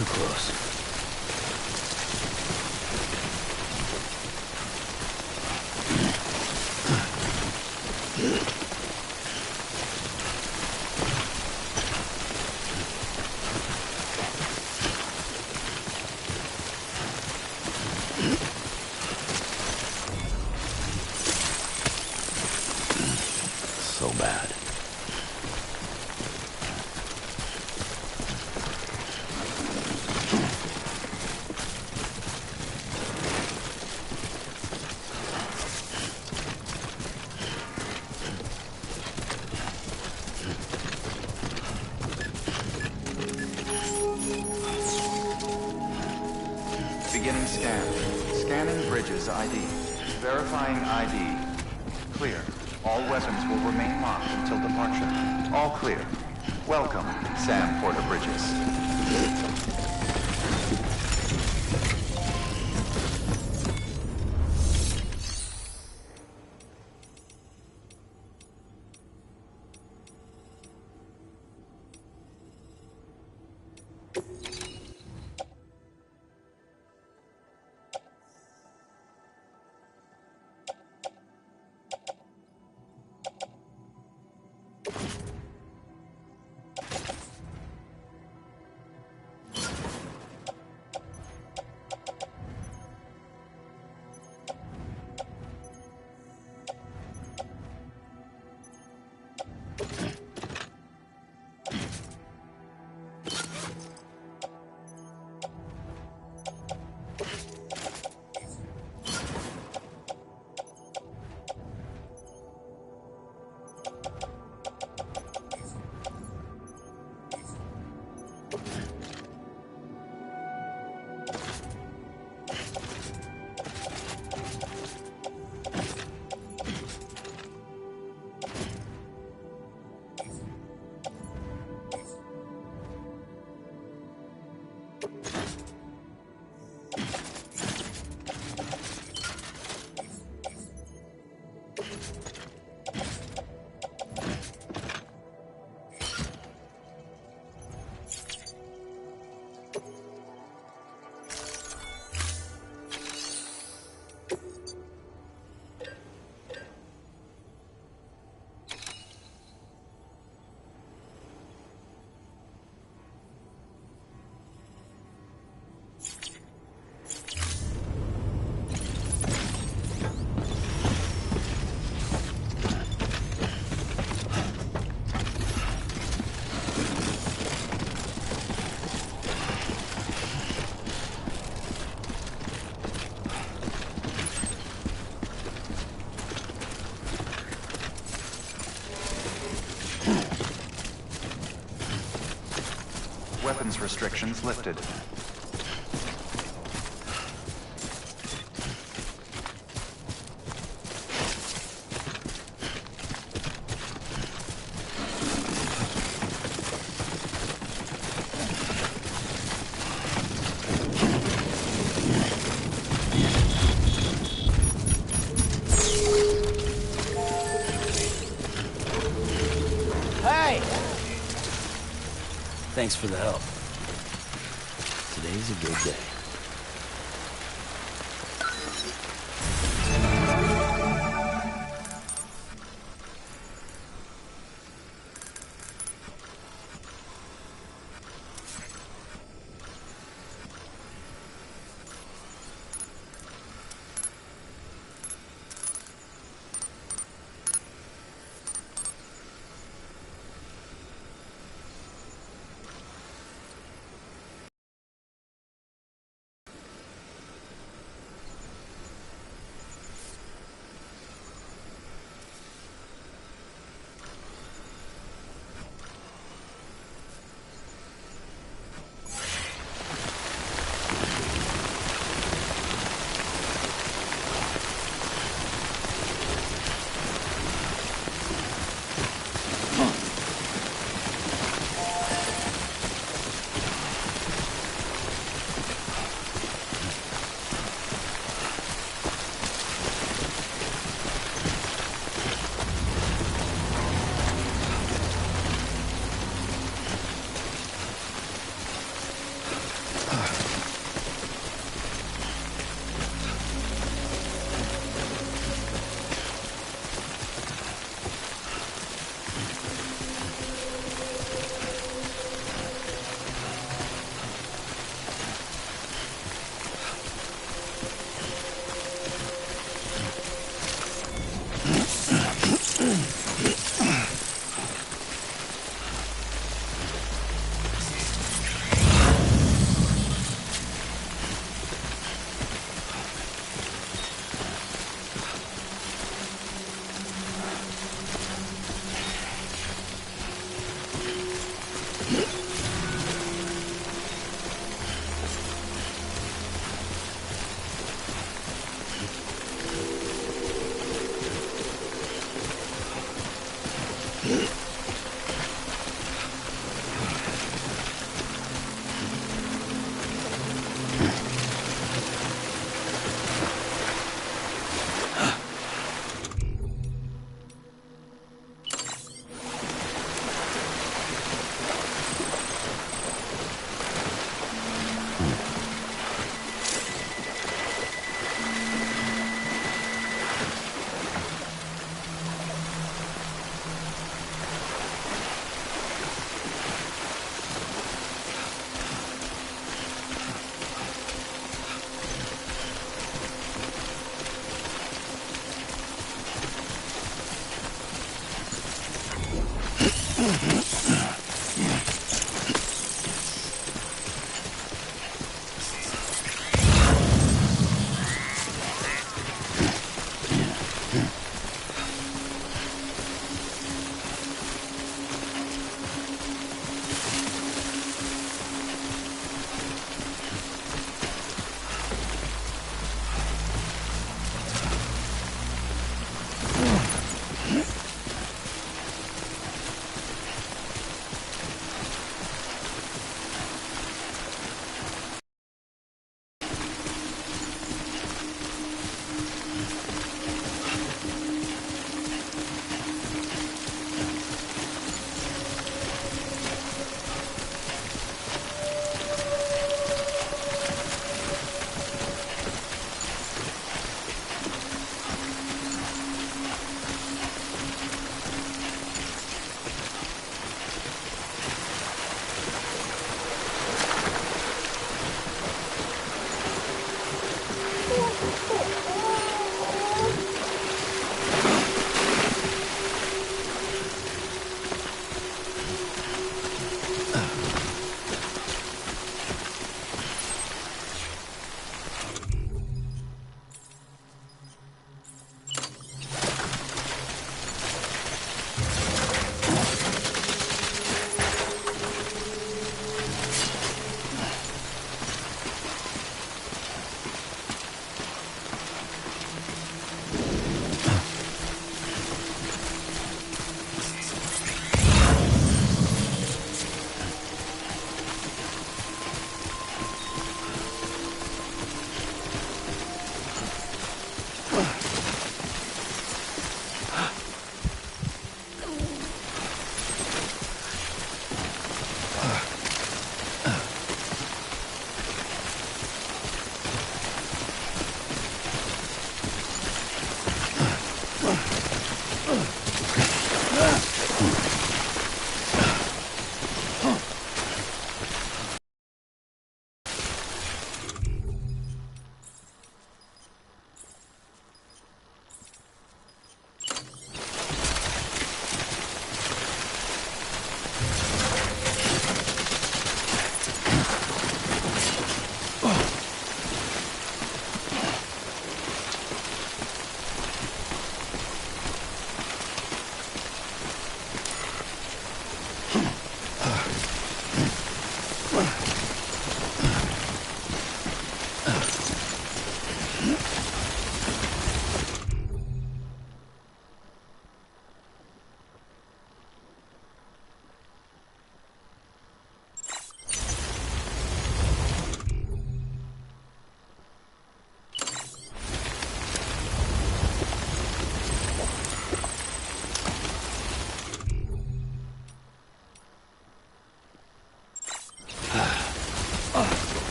Too close. So bad. Beginning scan. Scanning bridges ID. Verifying ID. Clear. All weapons will remain locked until departure. All clear. Welcome, Sam Porter Bridges. Weapons restrictions lifted. Hey! Thanks for the help. Today's a good day.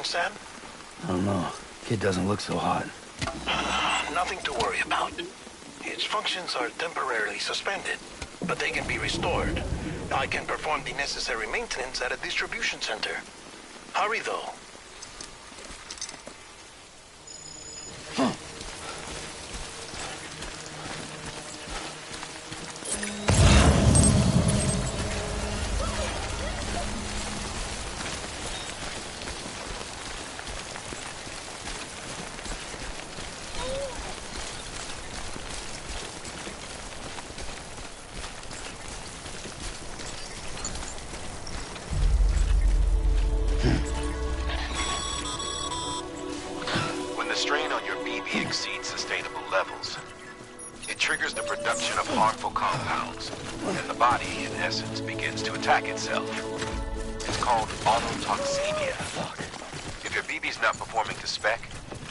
Sam? I don't know. Kid doesn't look so hot. Nothing to worry about. Its functions are temporarily suspended, but they can be restored. I can perform the necessary maintenance at a distribution center. Hurry, though. Exceeds sustainable levels. It triggers the production of harmful compounds, and the body, in essence, begins to attack itself. It's called autotoxemia. If your BB's not performing to spec,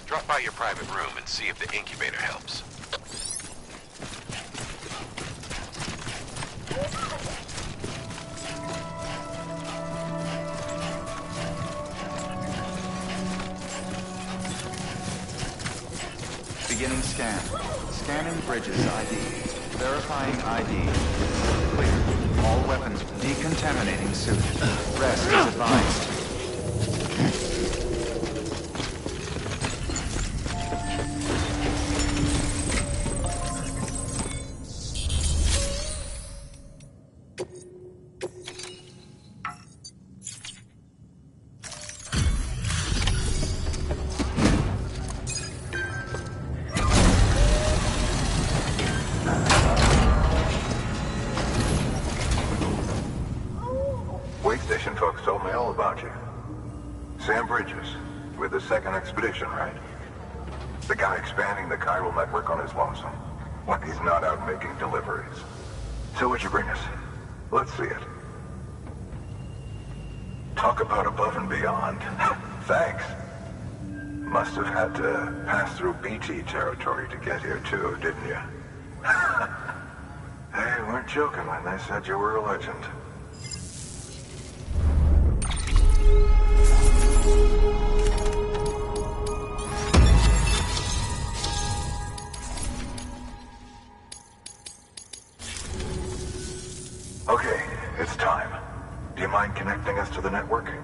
drop by your private room and see if the incubator helps. Beginning scan. Scanning bridges ID. Verifying ID. Clear. All weapons decontaminating suit. Rest is advised. Station folks told me all about you. Sam Bridges, with the second expedition, right? The guy expanding the chiral network on his lonesome. When he's not out making deliveries. So what'd you bring us? Let's see it. Talk about above and beyond. Thanks. Must have had to pass through BT territory to get here too, didn't you? They weren't joking when they said you were a legend. network.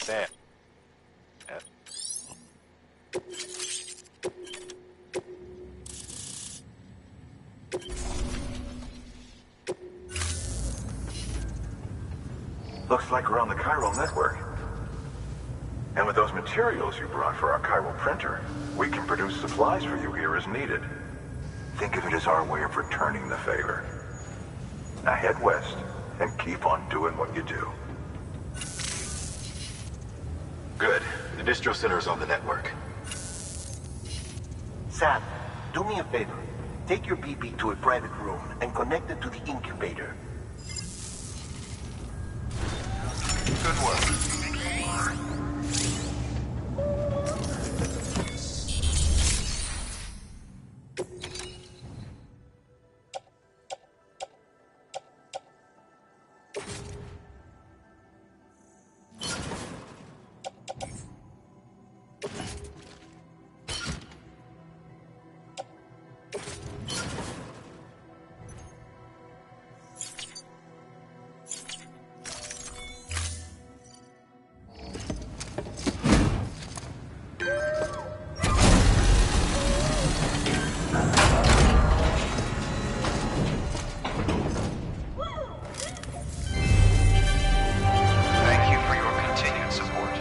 Sam. Looks like we're on the chiral network. And with those materials you brought for our chiral printer, we can produce supplies for you here as needed. Think of it as our way of returning the favor. Now head west and keep on doing what you do. Good. The distro center is on the network. Sam, do me a favor. Take your BB to a private room and connect it to the incubator. Good work. Thank you for your continued support.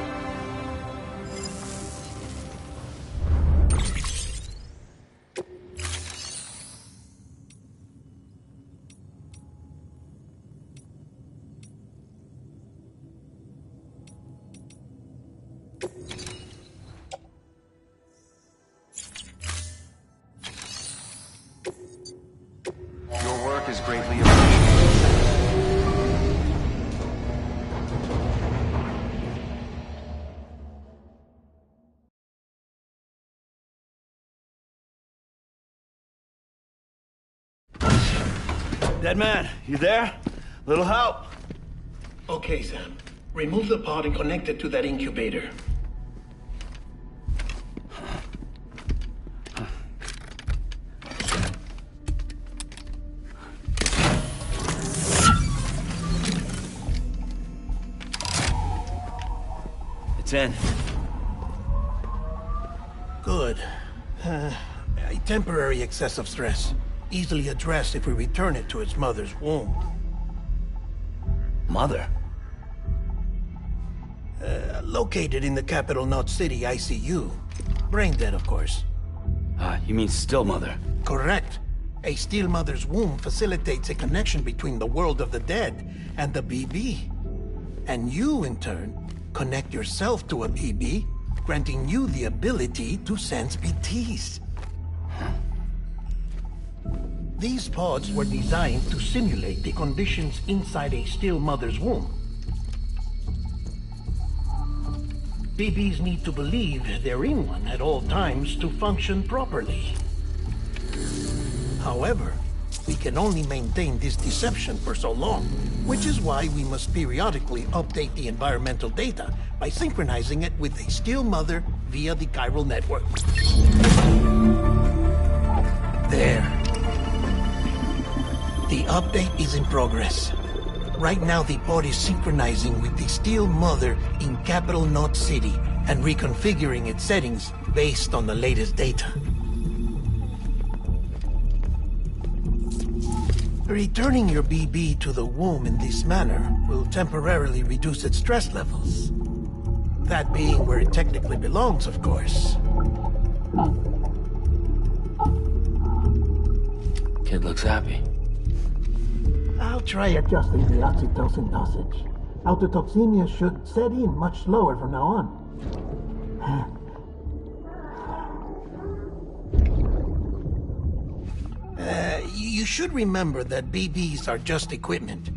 Your work is greatly appreciated. Dead man, you there? Little help? Okay, Sam. Remove the pod and connect it to that incubator. It's in. Good. A temporary excessive stress. Easily addressed if we return it to its mother's womb. Mother? Located in the capital Knot City ICU. Brain dead, of course. You mean still mother? Correct. A still mother's womb facilitates a connection between the world of the dead and the BB. And you, in turn, connect yourself to a BB, granting you the ability to sense BTs. These pods were designed to simulate the conditions inside a still mother's womb. BBs need to believe they're in one at all times to function properly. However, we can only maintain this deception for so long, which is why we must periodically update the environmental data by synchronizing it with a still mother via the chiral network. There. The update is in progress. Right now, the pod is synchronizing with the still mother in capital Knot City and reconfiguring its settings based on the latest data. Returning your BB to the womb in this manner will temporarily reduce its stress levels. That being where it technically belongs, of course. Kid looks happy. I'll try adjusting the oxytocin dosage. Autotoxemia should set in much slower from now on. You should remember that BBs are just equipment.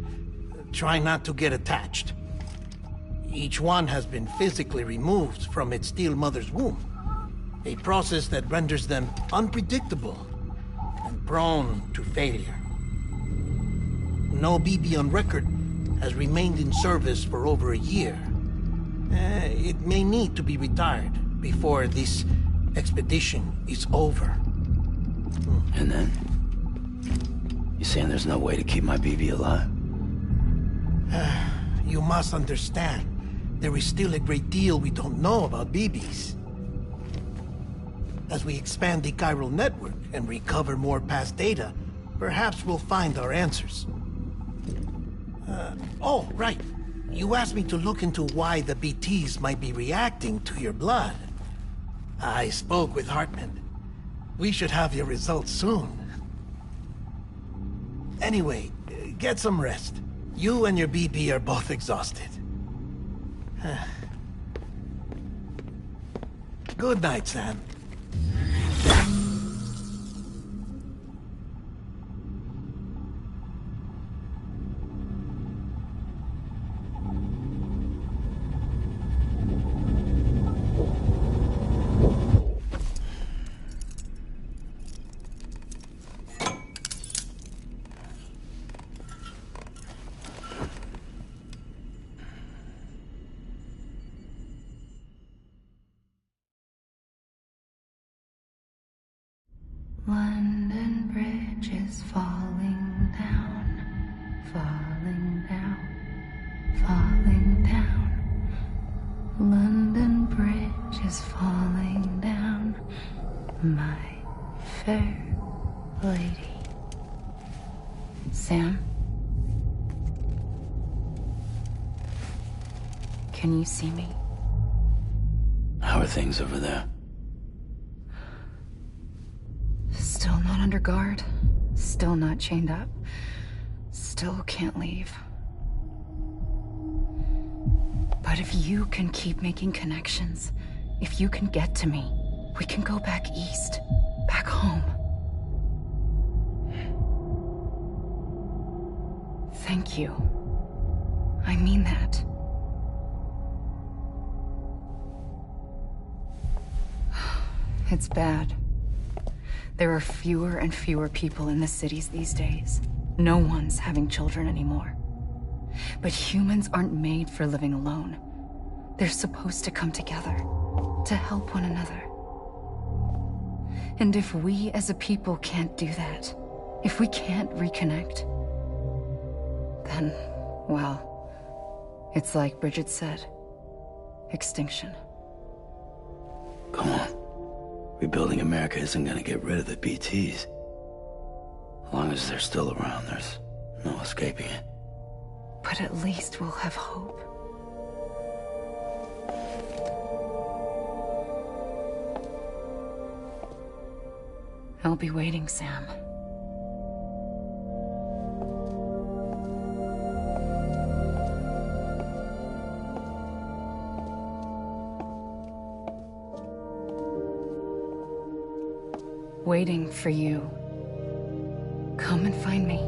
Try not to get attached. Each one has been physically removed from its steel mother's womb. A process that renders them unpredictable and prone to failure. No BB on record has remained in service for over a year. It may need to be retired before this expedition is over. And then? You saying there's no way to keep my BB alive? You must understand, there is still a great deal we don't know about BBs. As we expand the chiral network and recover more past data, perhaps we'll find our answers. Oh, right. You asked me to look into why the BTs might be reacting to your blood. I spoke with Hartman. We should have your results soon. Anyway, get some rest. You and your BB are both exhausted. Good night, Sam. London Bridge is falling down, falling down, falling down. London Bridge is falling down, my fair lady. Sam? Can you see me? How are things over there? Still not under guard, still not chained up, still can't leave. But if you can keep making connections, if you can get to me, we can go back east, back home. Thank you. I mean that. It's bad. There are fewer and fewer people in the cities these days. No one's having children anymore. But humans aren't made for living alone. They're supposed to come together, to help one another. And if we as a people can't do that, if we can't reconnect, then, well, it's like Bridget said, extinction. Come on. Rebuilding America isn't gonna get rid of the BTs. As long as they're still around, there's no escaping it. But at least we'll have hope. I'll be waiting, Sam. Waiting for you. Come and find me.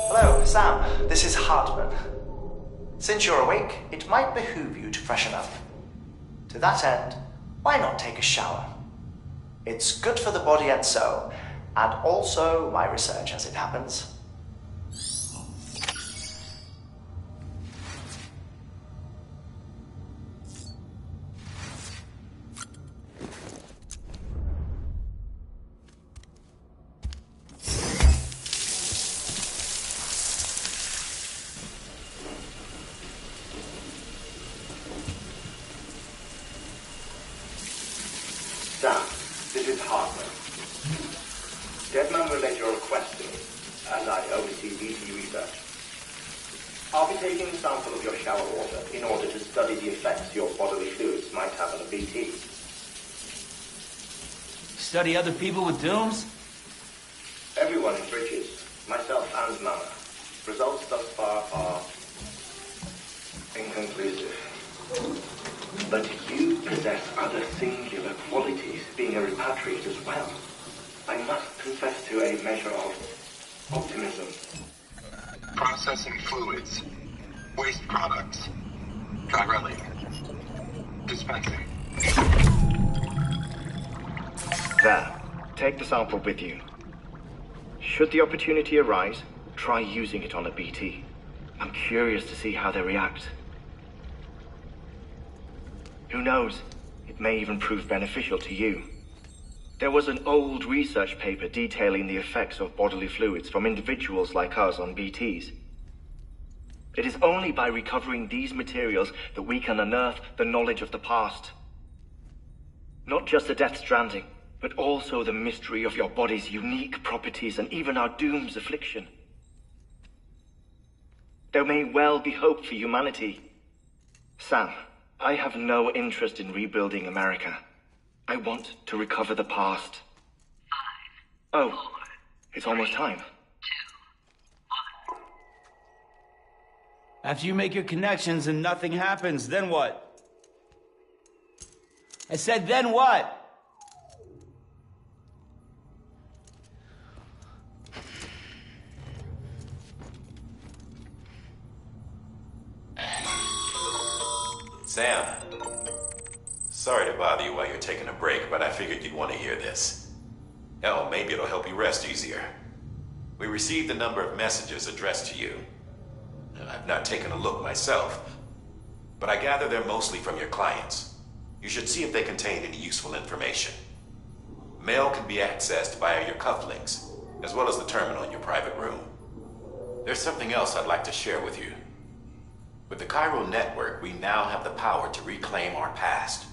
Hello, Sam. This is Hartman. Since you're awake, it might behoove you to freshen up. To that end, why not take a shower? It's good for the body and soul, and also my research as it happens. Sam, this is Hartman. Deadman relayed your request to me, as I oversee VC research. I'll be taking a sample of your shower water in order to study the effects your bodily fluids might have on a VT. Study other people with dooms? Everyone everyone in Bridges, myself and Mama. Results thus far are inconclusive. But you possess other singular qualities, being a repatriate as well. I must confess to a measure of optimism. Processing fluids. Waste products. Direlli. Dispensing. There. Take the sample with you. Should the opportunity arise, try using it on a BT. I'm curious to see how they react. Who knows? It may even prove beneficial to you. There was an old research paper detailing the effects of bodily fluids from individuals like us on BTs. It is only by recovering these materials that we can unearth the knowledge of the past. Not just the Death Stranding, but also the mystery of your body's unique properties and even our doom's affliction. There may well be hope for humanity. Sam, I have no interest in rebuilding America. I want to recover the past. 5, 4, oh, it's almost time. 2, 1. After you make your connections and nothing happens, then what? I said, then what? Sam, sorry to bother you while you're taking a break, but I figured you'd want to hear this. Hell, maybe it'll help you rest easier. We received a number of messages addressed to you. I've not taken a look myself, but I gather they're mostly from your clients. You should see if they contain any useful information. Mail can be accessed via your cufflinks, as well as the terminal in your private room. There's something else I'd like to share with you. With the chiral network, we now have the power to reclaim our past.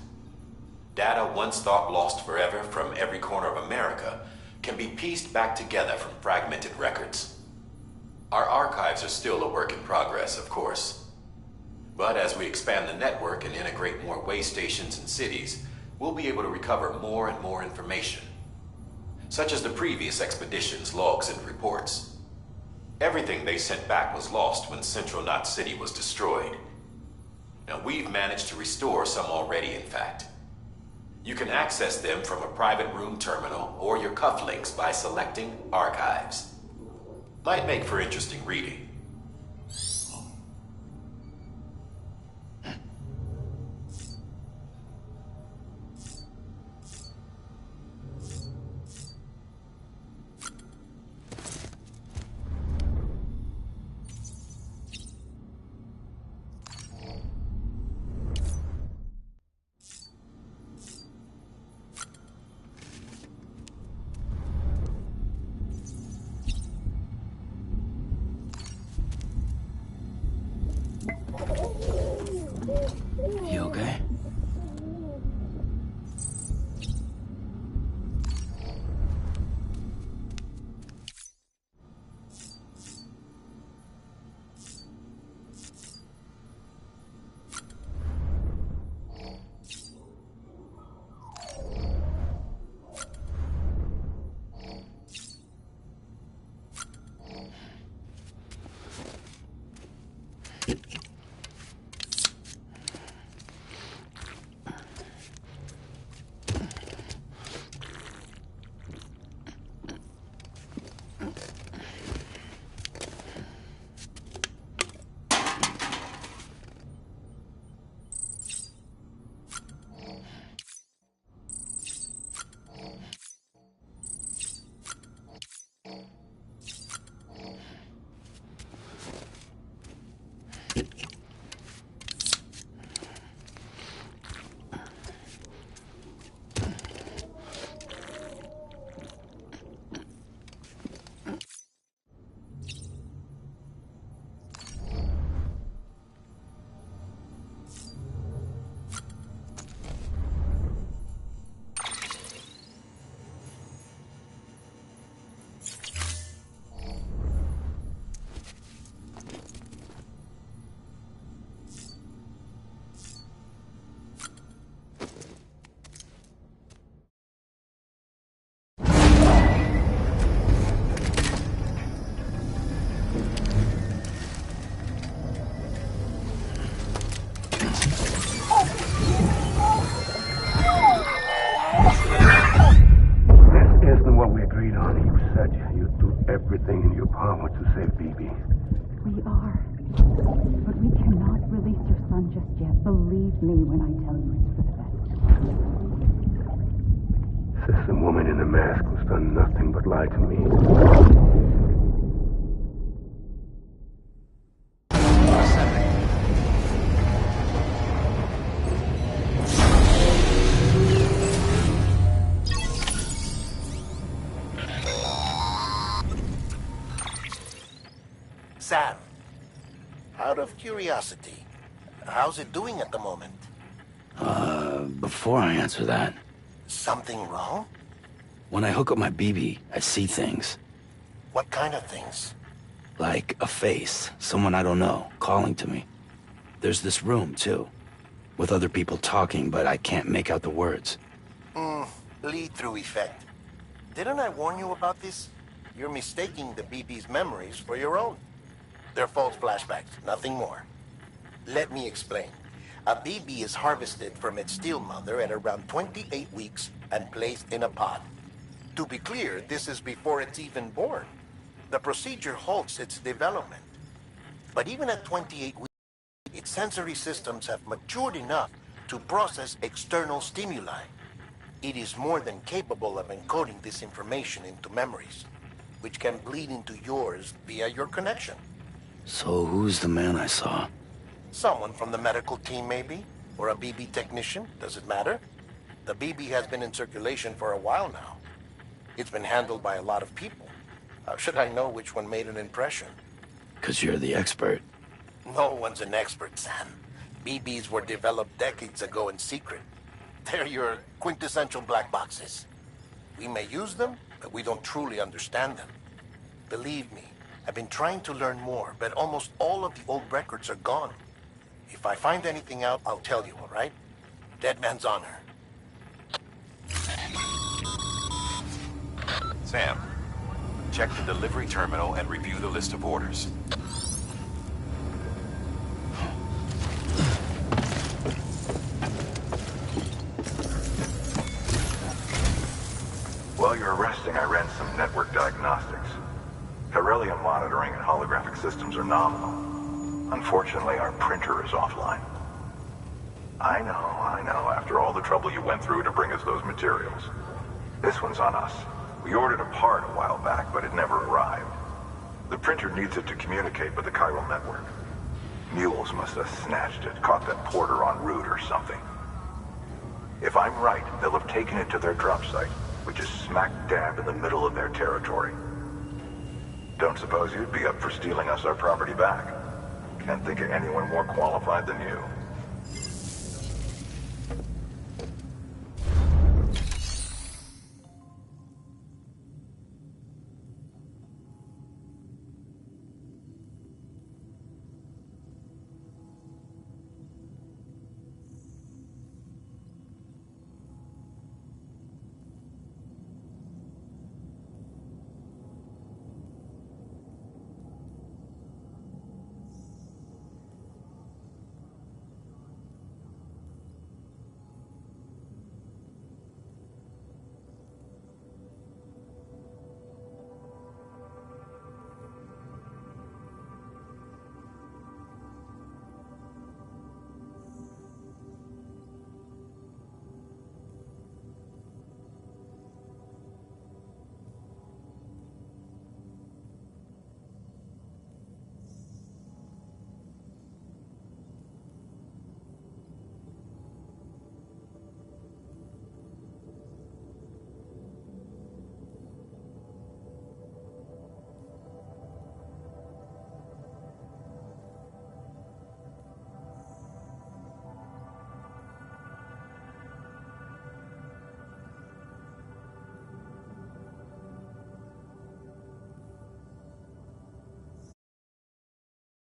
Data once thought lost forever from every corner of America can be pieced back together from fragmented records. Our archives are still a work in progress, of course. But as we expand the network and integrate more way stations and cities, we'll be able to recover more and more information, such as the previous expedition's logs and reports. Everything they sent back was lost when Central Knot City was destroyed. Now, we've managed to restore some already, in fact. You can access them from a private room terminal or your cufflinks by selecting Archives. Might make for interesting reading. everything in your power to save BB. We are. But we cannot release your son just yet. Believe me when I tell you it's for the best. Says the woman in the mask who's done nothing but lie to me. Sam, out of curiosity, how's it doing at the moment? Before I answer that... Something wrong? When I hook up my BB, I see things. What kind of things? Like a face, someone I don't know, calling to me. There's this room, too, with other people talking, but I can't make out the words. Lead-through effect. Didn't I warn you about this? You're mistaking the BB's memories for your own. They're false flashbacks, nothing more. Let me explain. A BB is harvested from its steel mother at around 28 weeks and placed in a pod. To be clear, this is before it's even born. The procedure halts its development. But even at 28 weeks, its sensory systems have matured enough to process external stimuli. It is more than capable of encoding this information into memories, which can bleed into yours via your connection. So who's the man I saw? Someone from the medical team, maybe? Or a BB technician? Does it matter? The BB has been in circulation for a while now. It's been handled by a lot of people. How should I know which one made an impression? 'Cause you're the expert. No one's an expert, Sam. BBs were developed decades ago in secret. They're your quintessential black boxes. We may use them, but we don't truly understand them. Believe me, I've been trying to learn more, but almost all of the old records are gone. If I find anything out, I'll tell you, all right? Dead man's honor. Sam, check the delivery terminal and review the list of orders. While you're resting, I ran some network diagnostics. Beryllium monitoring and holographic systems are nominal. Unfortunately, our printer is offline. I know, after all the trouble you went through to bring us those materials. This one's on us. We ordered a part a while back, but it never arrived. The printer needs it to communicate with the chiral network. Mules must have snatched it, caught that porter en route or something. If I'm right, they'll have taken it to their drop site, which is smack dab in the middle of their territory. Don't suppose you'd be up for stealing us our property back? Can't think of anyone more qualified than you.